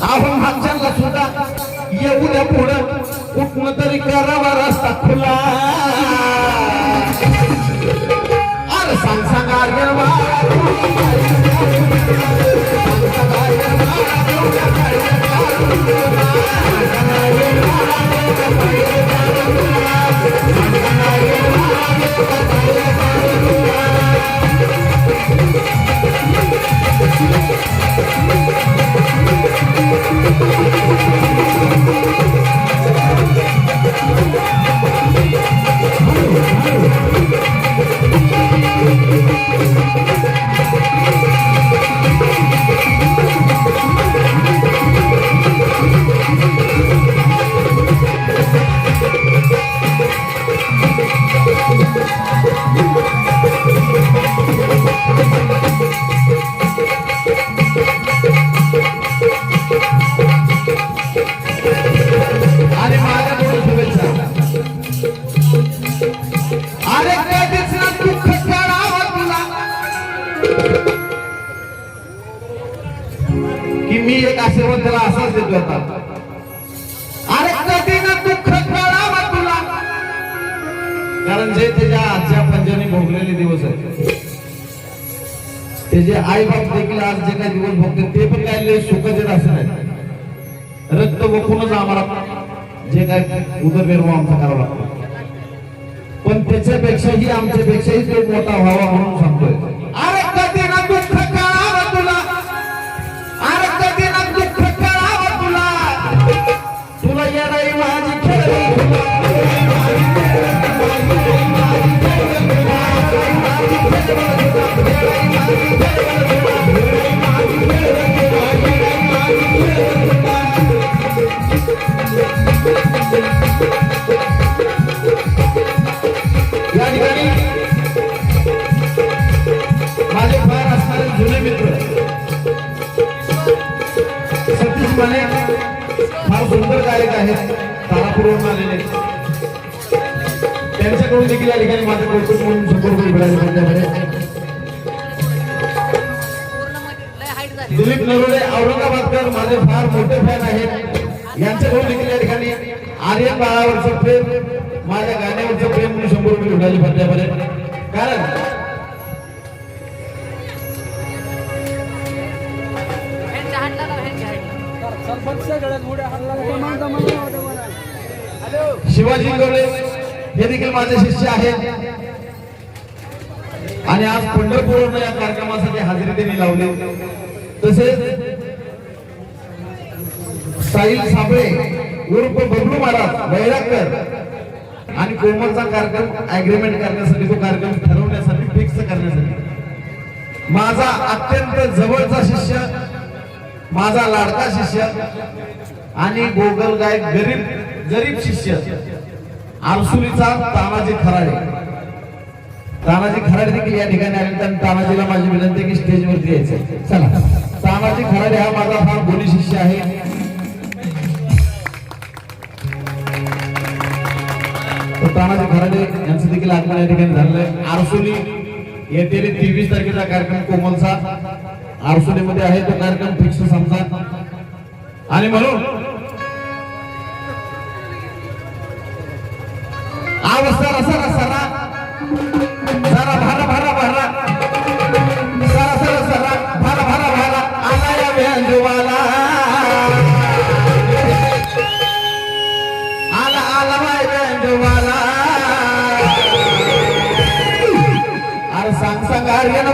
आपण मागच्याला सुद्धा येऊ द्या पुढं कुठनं तरी करावा रस्ता खुला अरे सांग सांग मी एक आशीर्वाद त्याला असाच देतो आता अरे कधी ना दुःख कळावं तुला कारण जे त्याच्या आजच्या पंजाने भोगलेले दिवस आहेत ते जे आई बाप देखील आज जे काही दिवस भोगते ते पण काय सुखाचे असं नाही रक्त वखूनच आम्हाला जे काय उदरनिर्वाह आमचा करावा लागतो पण त्याच्यापेक्षाही आमच्यापेक्षाही तो मोठा व्हावा म्हणून सांगतोय अरे कधी ना दुःख कळावं तुला अरे कधी ना दुःख कळावं तुला तुला येणारी माझी खेळी या ठिकाणी माझे फार असणारे जुने मित्र सतीश माने फार सुंदर गायक आहेत तारापूरवरून आलेले त्यांच्याकडून देखील या ठिकाणी माझं कौतुक म्हणून सपोर्ट मिळाले त्यांच्याकडे दिलीप नरोडे औरंगाबादकर माझे फार मोठे फॅन आहेत यांच्याकडून देखील या ठिकाणी आर्यन बाळावरचं प्रेम माझ्या गाण्यावरचं प्रेम म्हणून 100 रुपये उडाले पडल्यापर्यंत कारण शिवाजी गवळे हे देखील माझे शिष्य आहेत आणि आज पंढरपूरवरून या कार्यक्रमासाठी हजेरी त्यांनी लावली तसेच साहिल साबळे उर्फ बबलू महाराज बैरागकर आणि कोमलचा कार्यक्रम अग्रीमेंट करण्यासाठी तो कार्यक्रम ठरवण्यासाठी फिक्स करण्यासाठी माझा अत्यंत जवळचा शिष्य माझा लाडका शिष्य आणि गोगल गायक गरीब शिष्य आरसुलीचा तानाजी खराडे देखील या ठिकाणी आले तर तानाजीला माझी विनंती की स्टेजवरती यायचं चला तानाजी खराडे हा माझा फार गुणी शिष्य आहे तानाजी खराडे यांचं देखील आगमन या ठिकाणी झालेलं आहे आरसुली येथे 23 तारखेचा कार्यक्रम कोमलचा आरसुलीमध्ये आहे तो कार्यक्रम फिक्स समजा आणि म्हणून अवसर सरा सरा सरा भरा भरा भरा सरा सरा सरा भरा भरा भरा आला या वेंजुवाला आला आला माय वेंजुवाला अरे सांग सांग आर्यन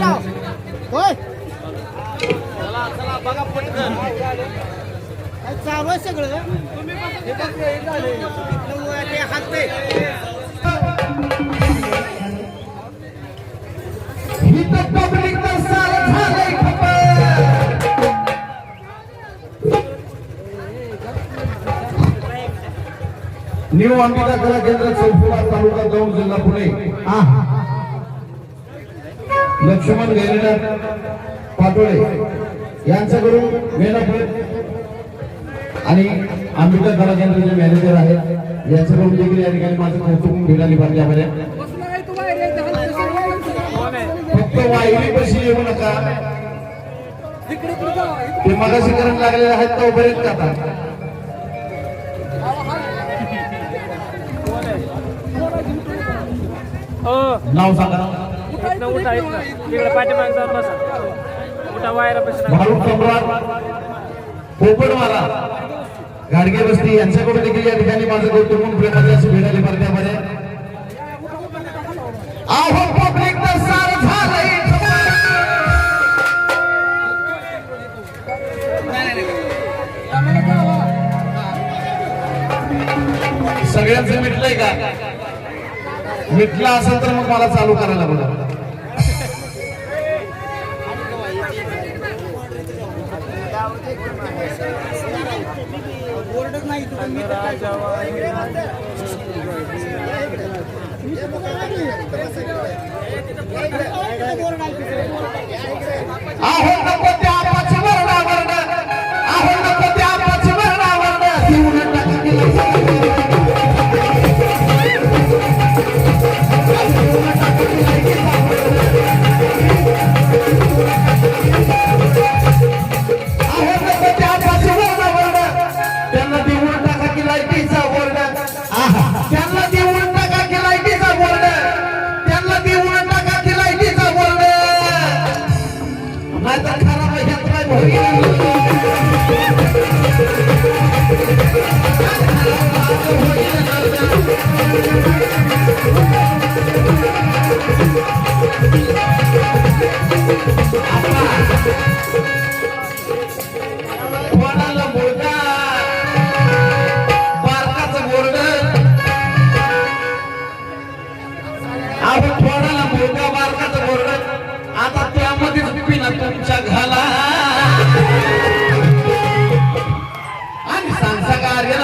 होय बघा पटकन काय चालू आहे सगळं न्यू अंबिका कला केंद्र चौफुला तालुका दौंड जिल्हा पुणे लक्ष्मण गैरीनाथ पाटोळे यांच्याकडून मेनापूर आणि अंबिका कला केंद्राचे मॅनेजर आहेत यांच्याकडून देखील या ठिकाणी माझं कौतुक मिळाली पाहिजे. फक्त वाहिनी कशी येऊ नका ते मगाशी करण लागलेले आहेत का उभे आहेत का आता नाव सांगा भारूड सम्राट पोपटवाला गाडगे बस्ती यांच्याकडून देखील या ठिकाणी माझं कौतुक प्रेमाची अशी भेटायला पार्ट्यामध्ये आहो पब्लिक तर सार झालंय सगळ्यांचं मिटलंय का मिटलं असेल तर मग मला चालू करायला बघा. आहो नको त्या आपाची वरडावरड आहो नको त्या आपाची वरडावरड देऊन टाका आता त्यामध्ये तुमच्या घाला आणि सांगता कार्य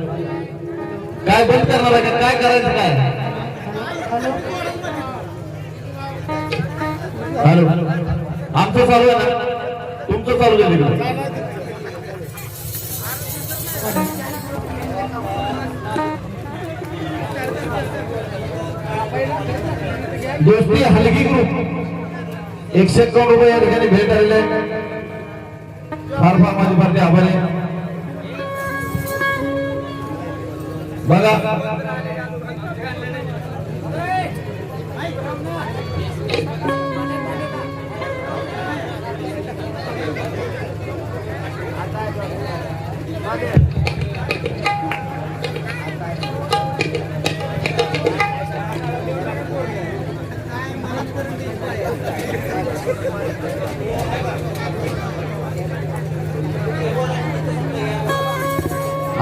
काय बंद करणार आहे का काय करायचं काय हॅलो आमचं चालू आहे ना तुमचं चालू आहे दोस्ती हलगी ग्रुप 151 रुपये या ठिकाणी भेट आलेले फार फार माझी पार्टी आभारी आहे बघा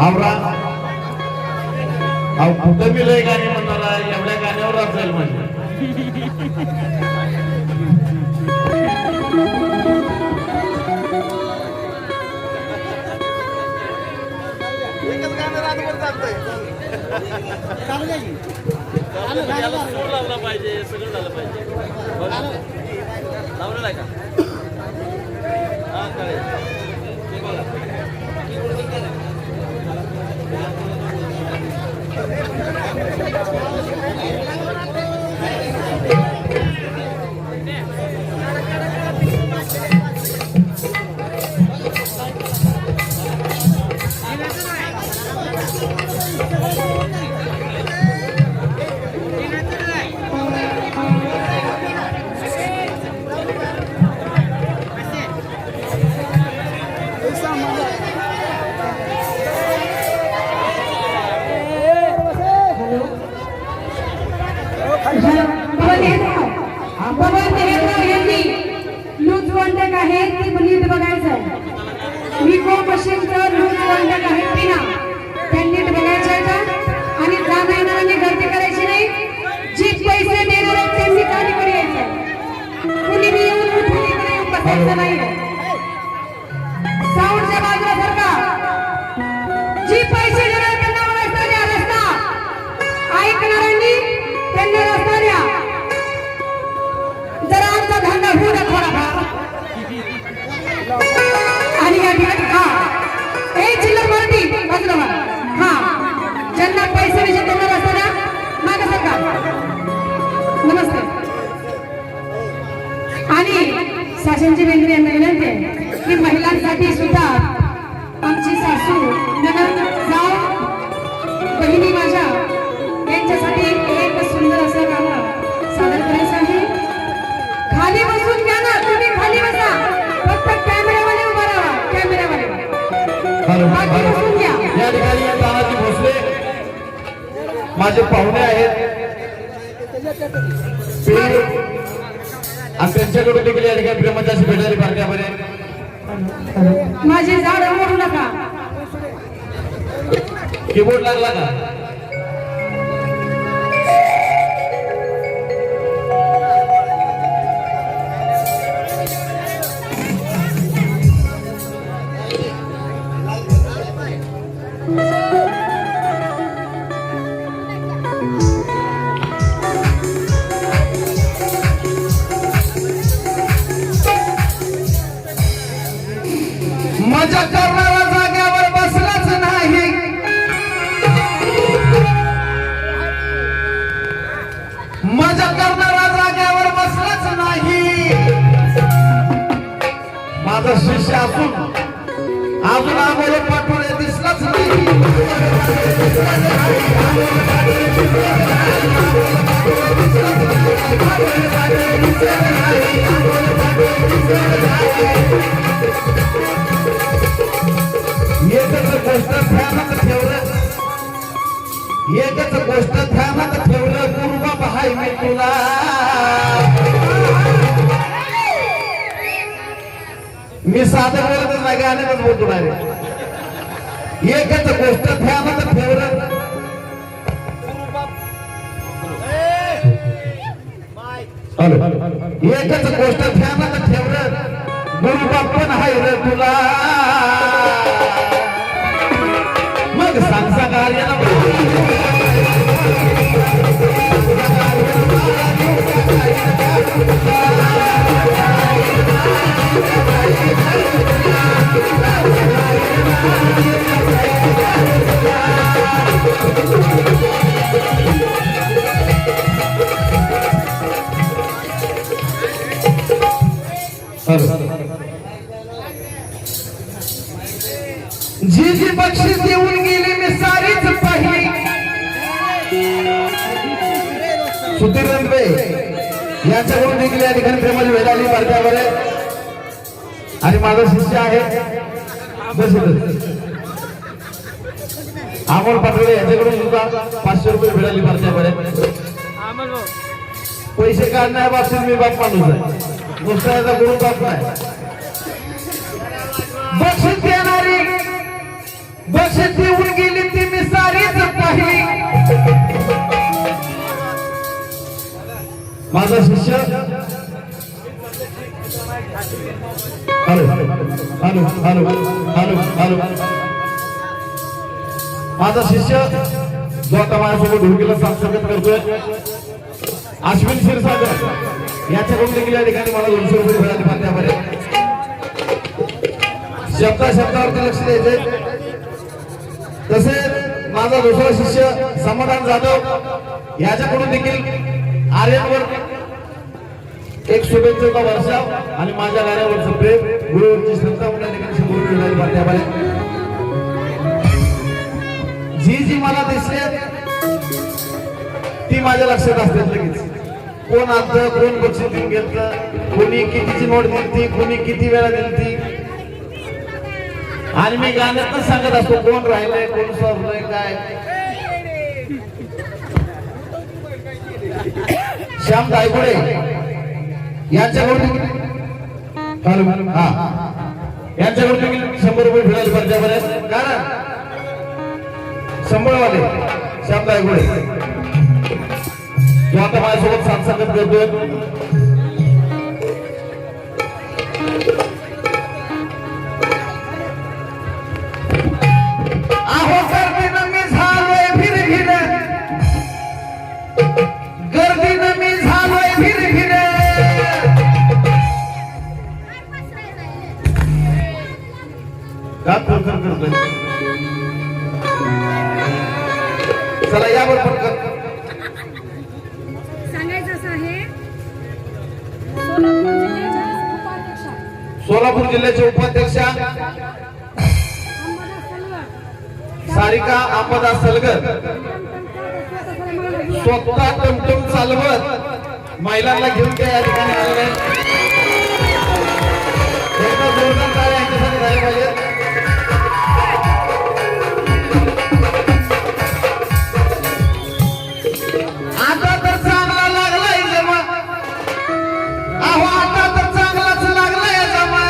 आवरा अहो कुठं मी लय गाणी म्हणणार आहे एवढ्या गाण्यावर असेल म्हणजे एकच गाणं रातभर चालतंय सूर लावला पाहिजे सगळं झालं पाहिजे लावलेलं आहे का हा चालेल लूज वंटक आहे ती नीट बघायचं आहे. विको मशीनचं लूज वंटक आहे पिना त्या नीट बघायचं आहे का आणि जाणं येणाऱ्यांनी गर्दी करायची नाही. जी पैसे देणार आहेत त्यांनी खालीकडे यायचं. कुणी बी येऊन उठून इकडे येऊन बसायचं नाही. साऊंडच्या बाजूला सरका. जी पैसे देणार त्यांना रस्ता द्या. रस्ता ऐकणाऱ्यांनी त्यांना रस्ता द्या. जरा आमचा धंदा होऊ द्या थोडाफार. आणि या ठिकाणी हा एक चिल्लर मराठी बाजूला हा ज्यांना पैसे विषय त्यांना रस्ता द्या. मागे सरका. नमस्ते. आणि शासनची बेंद्रे यांना विनंती आहे की महिलांसाठी सुद्धा आमची सासू ननंद जाऊ बहिणी माझ्या यांच्यासाठी एक सुंदर असं गाणं सादर करायचं आहे. खाली बसून घ्या ना. तुम्ही खाली बसा. फक्त कॅमेरावाले उभा राहा. कॅमेरावाले बाकी बसून घ्या. या ठिकाणी तानाजी भोसले माझे पाहुणे आहेत आणि त्यांच्याकडून देखील या ठिकाणी प्रेमाची भेटायला पार्ट्यामध्ये माझे झाड मोडू नका. कीबोर्ड लागला का? मजा करणारा जाग्यावर बसलाच नाही. मजा करणारा जाग्यावर बसलाच नाही. माझा शिष्य असून अजून आम्हाला पाठवणे दिसलाच नाही. एकच गोष्ट ध्यानात ठेवलं. एकच गोष्ट ध्यानात ठेवलं. गुरुबाप हाय मी तुला. मी साधं बोलतच नाही गाण्यातच बोलतो नाही. एकच गोष्ट ध्यानात ठेवलं. एकच गोष्ट ध्यानात ठेवलं. गुरुबाप पण हाय रे तुला. मग सांगसा कार्याला जी जी बक्षीस देऊन गेली मी सारीच पाहिली. सुधीर रणबे यांच्याकडून देखील या ठिकाणी प्रेमाची भेट आली पार्ट्यावर. आणि माझा शिष्य आहे अमोल पाटोळे यांच्याकडून सुद्धा 500 रुपये भेट आली पार्ट्यावर. पैसे काढण्या बाबतीत मी बाप माणूस आहे. दुसऱ्याचा गुरु बाप नाही. बक्षीस देणारी बक्षीस देऊन गेली ती मी सारीच पाहिली. माझा शिष्य hello hello hello hello hello माझा शिष्य जो आता माझ्यासोबत ढोलकीला सांस्कृतिक करतोय अश्विन क्षीरसागर याच्याकडून देखील या ठिकाणी मला 200 रुपये मिळाले पार्ट्यामध्ये. शब्दावरती लक्ष द्यायचे. तसेच माझा दुसरा शिष्य समाधान जाधव याच्याकडून देखील आर्यनवर एक शुभेच्छेचा वर्षाव आणि माझ्या गाण्यावरचं प्रेम गुरुवरची श्रद्धा म्हणून ठिकाणी 100 रुपये मिळाले पार्ट्यामध्ये. जी जी मला दिसले ती माझ्या लक्षात असते लगेच. कोण आलं कोण बक्षीस देऊन घेतलं कोणी कितीची नोट दिली कोणी किती वेळा दिली. आणि मी गाण्यात सांगत असतो कोण राहिलंय कोण सरलंय काय. श्याम दायगुडे यांच्याकडून हा यांच्याकडून 100 रुपये फिरायला पाहिजे. कारण संबळवाले श्याम दायगुडे जो आता माझ्यासोबत साथ सांगत करतोय. आहो गर्दीनं मी झालोय फिर गर्दीनं मी झालोय फिर का करतोय. चला यावर पण सांगायचं असं आहे सोलापूर जिल्ह्याच्या उपाध्यक्षा सोलापूर जिल्ह्याच्या उपाध्यक्षा सारिका अंबादास सलगर स्वतः टमटम चालवत महिलांना घेऊन त्या या ठिकाणी आलेले आहेत. एकदा जोरदार टाळ्या यांच्यासाठी झाल्या पाहिजेत. आता तर चांगला लागलाय जमा. अहो आता तर चांगलाच लागलाय जमा.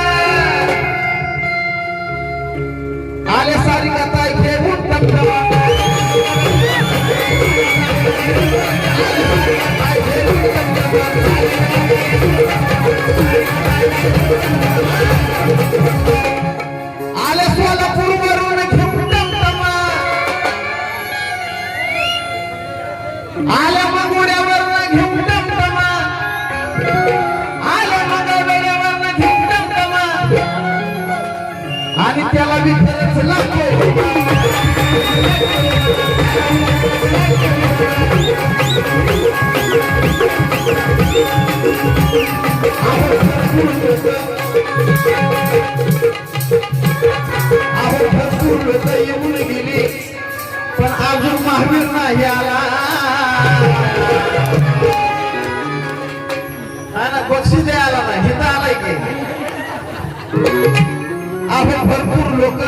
आले सारिका ताई घेऊन टमटमा. आले सोलापूर वरून घेऊन टमटमा. आल्या मंगोड्यावरून घेऊन टमटमा. आल्या मंगळवेड्यावरून घेऊन टमटमा. आणि त्याला बी खरंच लागतो. भरपूर लोक येऊन गेली पण अजून महावीर नाही आला. हा ना बक्षीस आला नाही इथं आलाय की. आपण भरपूर लोक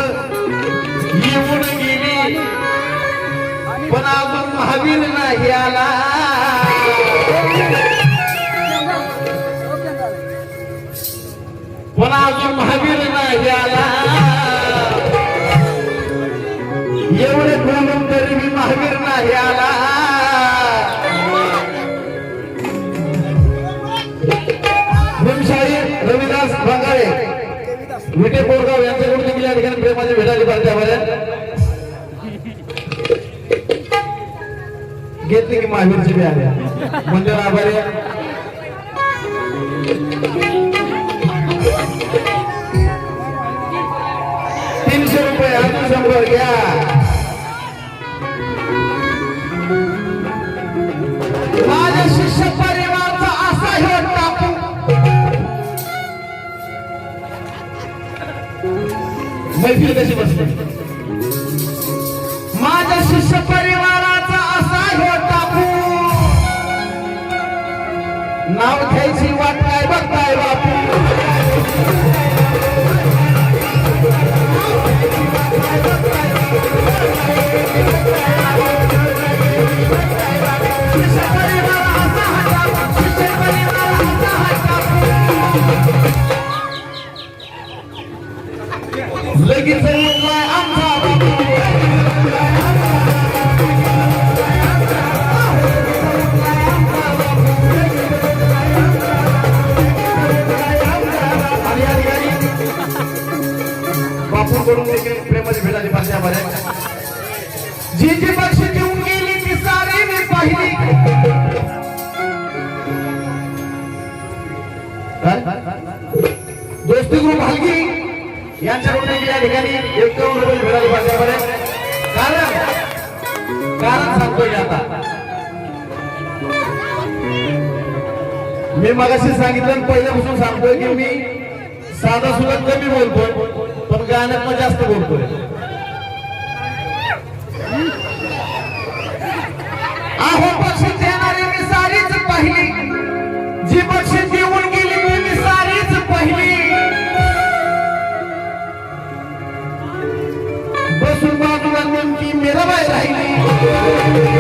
येऊन गेली पण अजून महावीर नाही आला. पण अजून महावीर नाही आला. एवढे बोलून तरी मी महावीर नाही आला. भीमशाही रविदास भांगारे विटे बोरगाव यांच्याकडून तुम्ही या ठिकाणी प्रेमाची भेटायला पाहिजे. घेतली की महावीरची बी आल्या म्हणजे आभारी. 300 रुपये अजून 100 घ्या. माझ्या शिष्य परिवाराचा असा ह्यो टाकू. मैफिल कशी बसली. माझ्या शिष्य परिवाराचा असा ह्यो टाकू. नाव घ्यायची वाट काय बघताय बापू. लगेच आमचा बापूकडून देखील प्रेमाची भेटायची पाहिजे आम्हाला. जी जी बक्षीस देऊन गेली ती सारी मी पाहिली. दोस्ती ग्रुप हलगी यांच्याकडून देखील या ठिकाणी 51 रुपये भेटायची पाहिजे आम्हाला. कारण सांगतोय आता मी मगाशी सांगितलं पहिल्यापासून सांगतोय की मी साधा सुद्धा कमी बोलतोय पण गाण्यात जास्त बोलतोय. अहो बक्षीस देणारी मी सारीच पहिली. जी बक्षीस देऊन गेली मी सारीच पहिली. मीराबाई राहिली